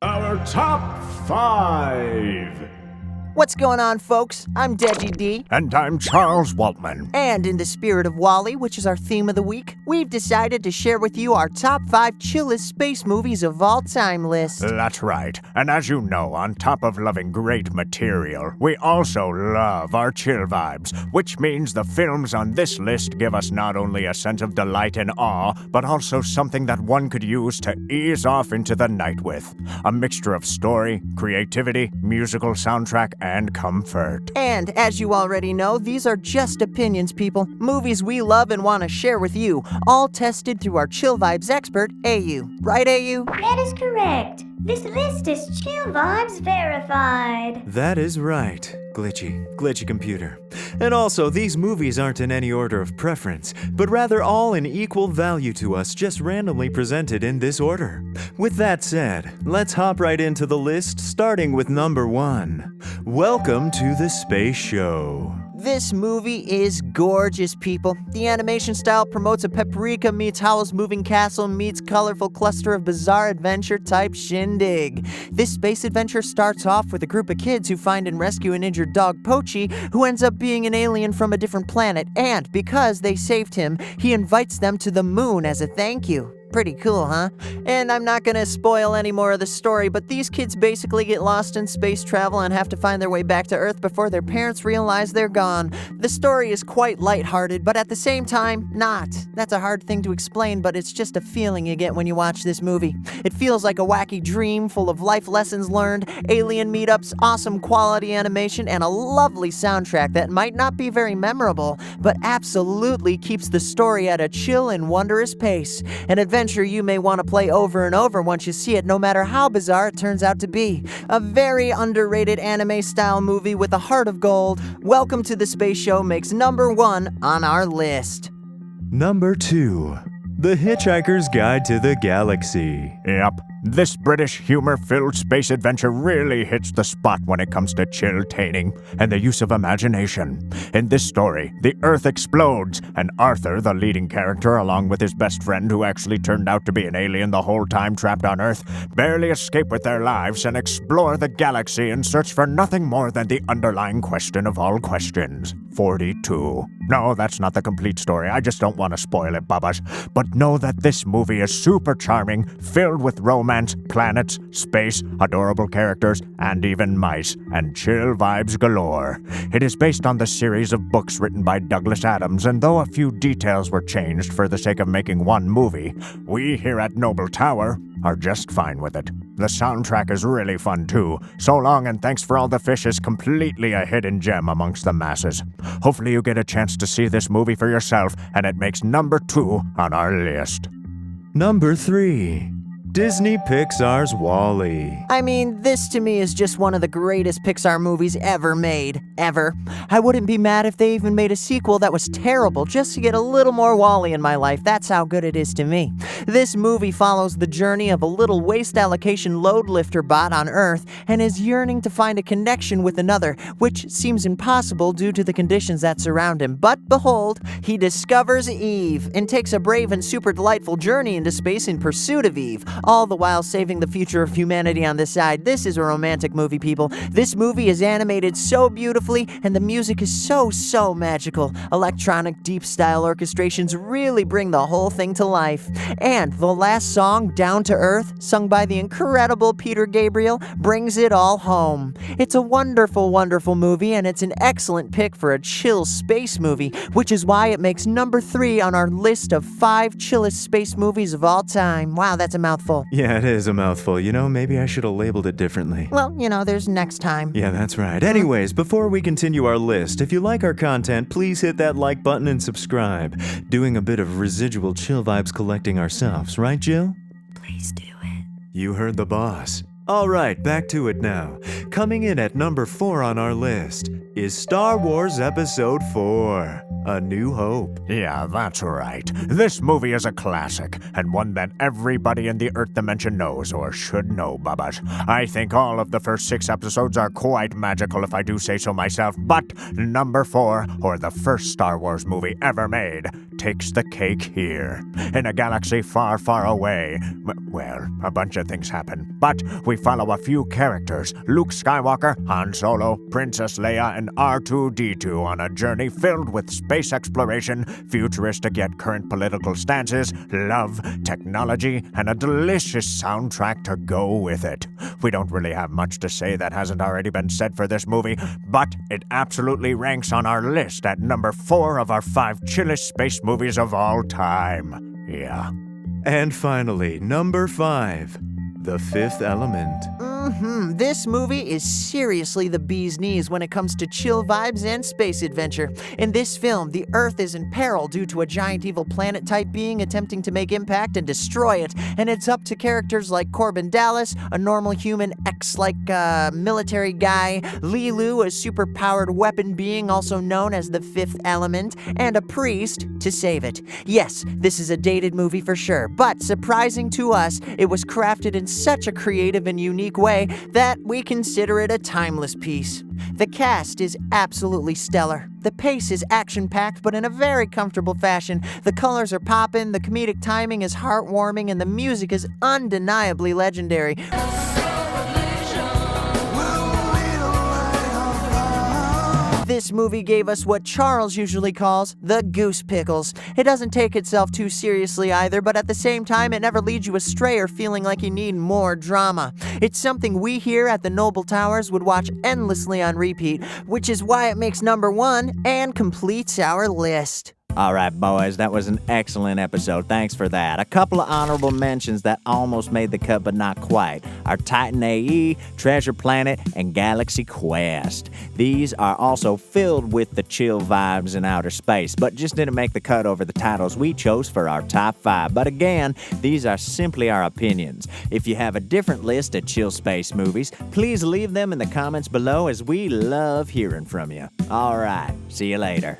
Our top 5. What's going on, folks? I'm Deji D. And I'm Charles Waltman. And in the spirit of Wall-E, which is our theme of the week, we've decided to share with you our top 5 chillest space movies of all time list. That's right. And as you know, on top of loving great material, we also love our chill vibes, which means the films on this list give us not only a sense of delight and awe, but also something that one could use to ease off into the night with. A mixture of story, creativity, musical soundtrack, and comfort. And as you already know, these are just opinions, people. Movies we love and want to share with you, all tested through our Chill Vibes expert, AU. Right, AU? That is correct. This list is Chill Vibes verified. That is right. Glitchy computer. And also, these movies aren't in any order of preference, but rather all in equal value to us, just randomly presented in this order. With that said, let's hop right into the list, starting with number 1. Welcome to the Space Show. This movie is gorgeous, people. The animation style promotes a Paprika meets Howl's Moving Castle meets colorful cluster of bizarre adventure type shindig. This space adventure starts off with a group of kids who find and rescue an injured dog Pochi, who ends up being an alien from a different planet, and because they saved him, he invites them to the moon as a thank you. Pretty cool, huh? And I'm not gonna spoil any more of the story, but these kids basically get lost in space travel and have to find their way back to Earth before their parents realize they're gone. The story is quite lighthearted, but at the same time, not. That's a hard thing to explain, but it's just a feeling you get when you watch this movie. It feels like a wacky dream full of life lessons learned, alien meetups, awesome quality animation, and a lovely soundtrack that might not be very memorable, but absolutely keeps the story at a chill and wondrous pace. An adventure you may want to play over and over once you see it, no matter how bizarre it turns out to be. A very underrated anime-style movie with a heart of gold. Welcome to the Space Show makes number 1 on our list. Number 2. The Hitchhiker's Guide to the Galaxy. Yep. This British humor-filled space adventure really hits the spot when it comes to chill-taining and the use of imagination. In this story, the Earth explodes, and Arthur, the leading character, along with his best friend who actually turned out to be an alien the whole time trapped on Earth, barely escape with their lives and explore the galaxy in search for nothing more than the underlying question of all questions, 42. No, that's not the complete story. I just don't want to spoil it, Bubbas. But know that this movie is super charming, filled with romance, planets, space, adorable characters, and even mice, and chill vibes galore. It is based on the series of books written by Douglas Adams, and though a few details were changed for the sake of making one movie, we here at Noble Tower are just fine with it. The soundtrack is really fun too. So long and thanks for all the fish is completely a hidden gem amongst the masses. Hopefully you get a chance to see this movie for yourself, and it makes number 2 on our list. Number 3. Disney Pixar's Wall-E. I mean, this to me is just one of the greatest Pixar movies ever made. Ever. I wouldn't be mad if they even made a sequel that was terrible just to get a little more Wall-E in my life. That's how good it is to me. This movie follows the journey of a little waste allocation load lifter bot on Earth and is yearning to find a connection with another, which seems impossible due to the conditions that surround him. But behold, he discovers Eve and takes a brave and super delightful journey into space in pursuit of Eve, all the while saving the future of humanity on the side. This is a romantic movie, people. This movie is animated so beautifully, and the music is so magical. Electronic, deep-style orchestrations really bring the whole thing to life. And the last song, Down to Earth, sung by the incredible Peter Gabriel, brings it all home. It's a wonderful movie, and it's an excellent pick for a chill space movie, which is why it makes number 3 on our list of 5 chillest space movies of all time. Wow, that's a mouthful. Yeah, it is a mouthful. You know, maybe I should have labeled it differently. Well, there's next time. Yeah, that's right. Anyways, before we continue our list, if you like our content, please hit that like button and subscribe. Doing a bit of residual chill vibes collecting ourselves, right, Jill? Please do it. You heard the boss. Alright, back to it now. Coming in at number 4 on our list is Star Wars Episode 4, A New Hope. Yeah, that's right. This movie is a classic, and one that everybody in the Earth Dimension knows, or should know, Bubbas. I think all of the first 6 episodes are quite magical if I do say so myself, but number 4, or the first Star Wars movie ever made, takes the cake here. In a galaxy far, far away, well, a bunch of things happen. But we follow a few characters: Luke Skywalker, Han Solo, Princess Leia, and R2-D2 on a journey filled with space exploration, futuristic yet current political stances, love, technology, and a delicious soundtrack to go with it. We don't really have much to say that hasn't already been said for this movie, but it absolutely ranks on our list at number 4 of our 5 chillest space movies of all time. Yeah. And finally, number 5, The Fifth Element. This movie is seriously the bee's knees when it comes to chill vibes and space adventure. In this film, the Earth is in peril due to a giant evil planet-type being attempting to make impact and destroy it, and it's up to characters like Corbin Dallas, a normal human military guy, Lilu, a super-powered weapon being also known as the Fifth Element, and a priest to save it. Yes, this is a dated movie for sure, but surprising to us, it was crafted in such a creative and unique way that we consider it a timeless piece. The cast is absolutely stellar. The pace is action-packed, but in a very comfortable fashion. The colors are poppin', the comedic timing is heartwarming, and the music is undeniably legendary. This movie gave us what Charles usually calls the goose pickles. It doesn't take itself too seriously either, but at the same time, it never leads you astray or feeling like you need more drama. It's something we here at the Noble Towers would watch endlessly on repeat, which is why it makes number 1 and completes our list. All right, boys, that was an excellent episode. Thanks for that. A couple of honorable mentions that almost made the cut, but not quite. Our Titan AE, Treasure Planet, and Galaxy Quest. These are also filled with the chill vibes in outer space, but just didn't make the cut over the titles we chose for our top 5. But again, these are simply our opinions. If you have a different list of chill space movies, please leave them in the comments below, as we love hearing from you. All right, see you later.